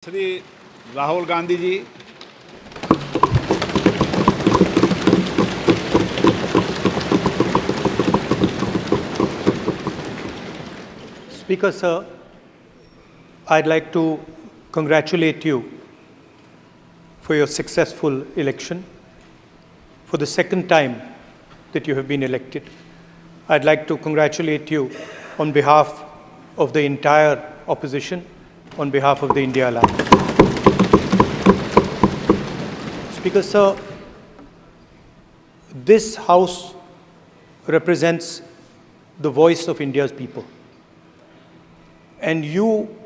Shri Rahul Gandhi ji, Speaker Sir, I'd like to congratulate you for your successful election, for the second time that you have been elected. I'd like to congratulate you on behalf of the entire opposition, on behalf of the India Alliance. Speaker Sir, this House represents the voice of India's people. And you,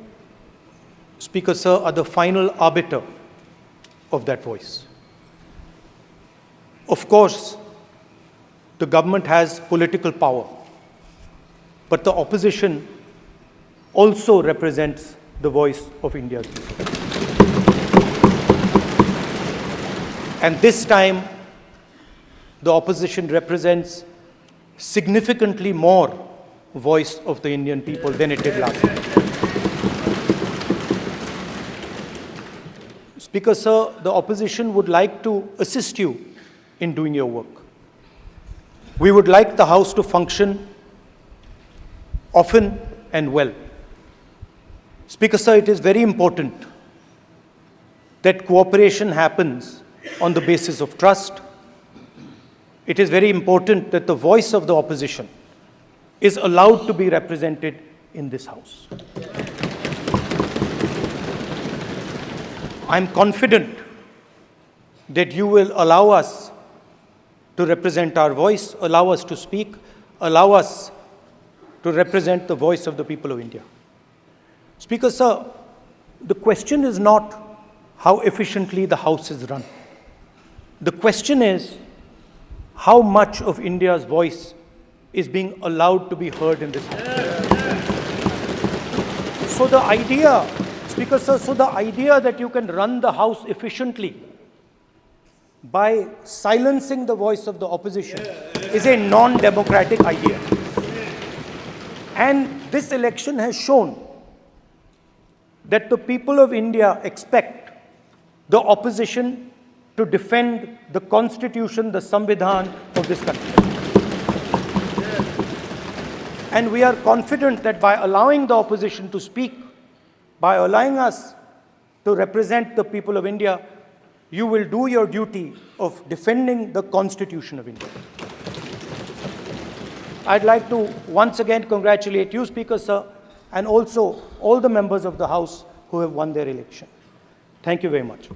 Speaker Sir, are the final arbiter of that voice. Of course, the government has political power, but the opposition also represents the voice of India's people. And this time, the opposition represents significantly more voice of the Indian people than it did last time. Speaker Sir, the opposition would like to assist you in doing your work. We would like the House to function often and well. Speaker Sir, it is very important that cooperation happens on the basis of trust. It is very important that the voice of the opposition is allowed to be represented in this House. I'm confident that you will allow us to represent our voice, allow us to speak, allow us to represent the voice of the people of India. Speaker Sir, the question is not how efficiently the House is run. The question is how much of India's voice is being allowed to be heard in this House. So the idea, Speaker Sir, that you can run the House efficiently by silencing the voice of the opposition is a non-democratic idea. And this election has shown that the people of India expect the opposition to defend the Constitution, the Samvidhan of this country. And we are confident that by allowing the opposition to speak, by allowing us to represent the people of India, you will do your duty of defending the Constitution of India. I'd like to once again congratulate you, Speaker Sir, and also all the members of the House who have won their election. Thank you very much.